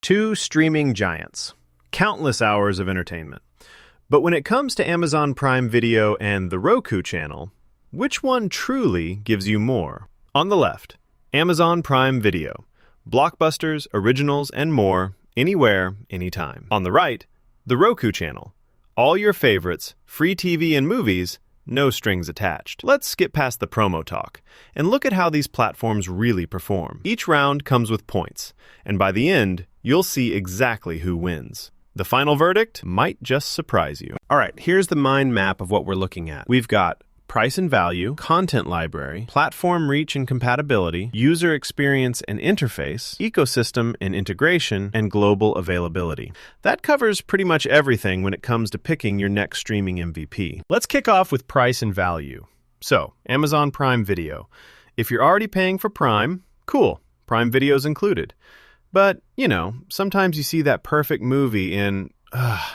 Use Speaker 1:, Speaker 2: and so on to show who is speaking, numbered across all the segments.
Speaker 1: Two streaming giants. Countless hours of entertainment. But when it comes to Amazon Prime Video and the Roku channel, which one truly gives you more? On the left, Amazon Prime Video. Blockbusters, originals, and more, anywhere, anytime. On the right, the Roku channel. All your favorites, free TV and movies, no strings attached. Let's skip past the promo talk and look at how these platforms really perform. Each round comes with points, and by the end, you'll see exactly who wins. The final verdict might just surprise you. All right, here's the mind map of what we're looking at. We've got price and value, content library, platform reach and compatibility, user experience and interface, ecosystem and integration, and global availability. That covers pretty much everything when it comes to picking your next streaming MVP. Let's kick off with price and value. So, Amazon Prime Video. If you're already paying for Prime, cool, Prime Video's included. But, sometimes you see that perfect movie in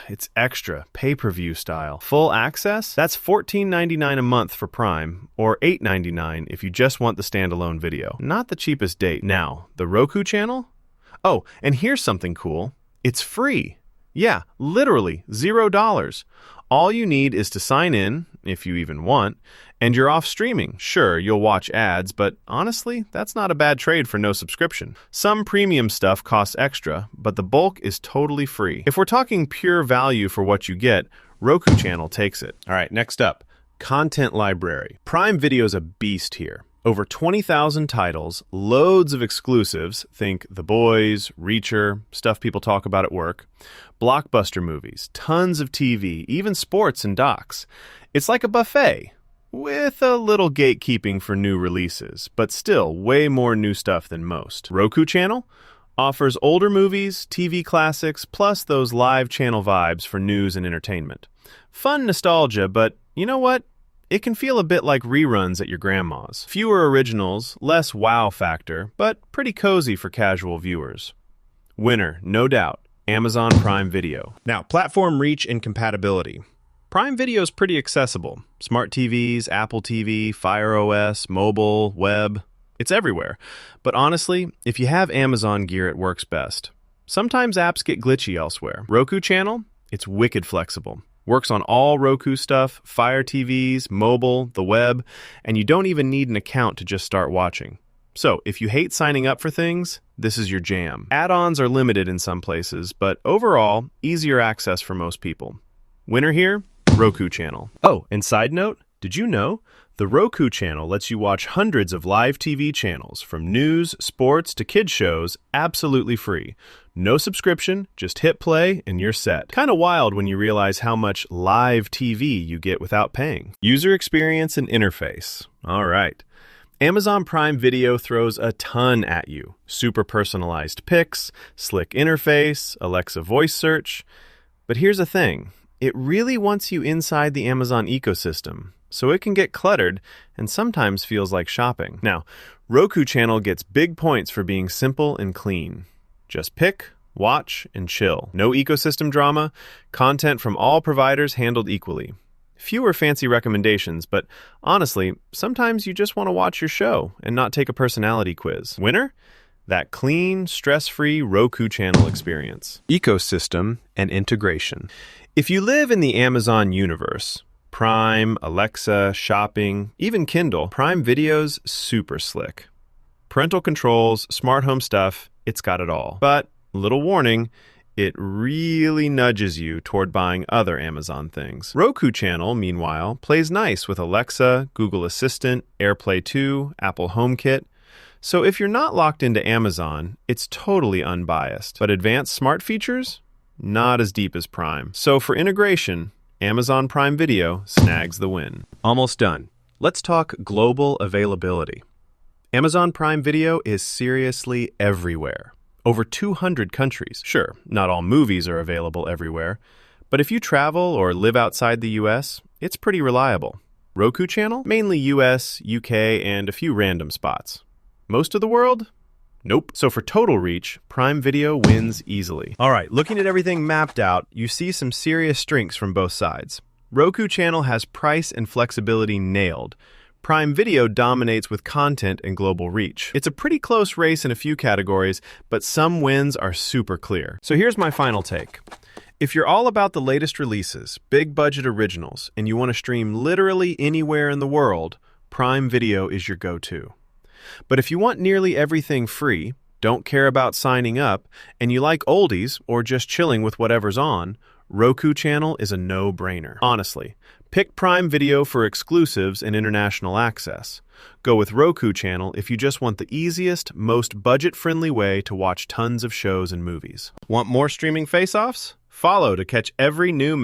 Speaker 1: it's extra, pay-per-view style. Full access? That's $14.99 a month for Prime, or $8.99 if you just want the standalone video. Not the cheapest date. Now, the Roku channel? Oh, and here's something cool. It's free. Yeah, literally $0. All you need is to sign in, if you even want, and you're off streaming. Sure, you'll watch ads, but honestly, that's not a bad trade for no subscription. Some premium stuff costs extra, but the bulk is totally free. If we're talking pure value for what you get, Roku channel takes it. All right, next up, content library. Prime Video's a beast here. Over 20,000 titles, loads of exclusives, think The Boys, Reacher, stuff people talk about at work, blockbuster movies, tons of TV, even sports and docs. It's like a buffet, with a little gatekeeping for new releases, but still way more new stuff than most. Roku channel offers older movies, TV classics, plus those live channel vibes for news and entertainment. Fun nostalgia, but you know what? It can feel a bit like reruns at your grandma's. Fewer originals, less wow factor, but pretty cozy for casual viewers. Winner, no doubt, Amazon Prime Video. Now, platform reach and compatibility. Prime Video is pretty accessible. Smart TVs, Apple TV, Fire OS, mobile, web, it's everywhere. But honestly, if you have Amazon gear, it works best. Sometimes apps get glitchy elsewhere. Roku channel, it's wicked flexible. Works on all Roku stuff, Fire TVs, mobile, the web, and you don't even need an account to just start watching. So, if you hate signing up for things, this is your jam. Add-ons are limited in some places, but overall, easier access for most people. Winner here, Roku channel. Oh, and side note, did you know? The Roku channel lets you watch hundreds of live TV channels, from news, sports, to kids shows, absolutely free. No subscription, just hit play and you're set. Kind of wild when you realize how much live TV you get without paying. User experience and interface. All right. Amazon Prime Video throws a ton at you. Super personalized pics, slick interface, Alexa voice search. But here's the thing. It really wants you inside the Amazon ecosystem, so it can get cluttered and sometimes feels like shopping. Now, Roku channel gets big points for being simple and clean. Just pick, watch, and chill. No ecosystem drama, content from all providers handled equally. Fewer fancy recommendations, but honestly, sometimes you just want to watch your show and not take a personality quiz. Winner? That clean, stress-free Roku channel experience. Ecosystem and integration. If you live in the Amazon universe, Prime, Alexa, shopping, even Kindle, Prime Video's super slick. Parental controls, smart home stuff, it's got it all. But, little warning, it really nudges you toward buying other Amazon things. Roku channel, meanwhile, plays nice with Alexa, Google Assistant, AirPlay 2, Apple HomeKit. So if you're not locked into Amazon, it's totally unbiased. But advanced smart features? Not as deep as Prime. So for integration, Amazon Prime Video snags the win. Almost done. Let's talk global availability. Amazon Prime Video is seriously everywhere. Over 200 countries. Sure, not all movies are available everywhere, but if you travel or live outside the US, it's pretty reliable. Roku channel? Mainly US, UK, and a few random spots. Most of the world? Nope. So for total reach, Prime Video wins easily. All right, looking at everything mapped out, you see some serious strengths from both sides. Roku channel has price and flexibility nailed. Prime Video dominates with content and global reach. It's a pretty close race in a few categories, but some wins are super clear. So here's my final take. If you're all about the latest releases, big budget originals, and you want to stream literally anywhere in the world, Prime Video is your go-to. But if you want nearly everything free, don't care about signing up, and you like oldies or just chilling with whatever's on, Roku channel is a no-brainer. Honestly, pick Prime Video for exclusives and international access. Go with Roku channel if you just want the easiest, most budget-friendly way to watch tons of shows and movies. Want more streaming face-offs? Follow to catch every new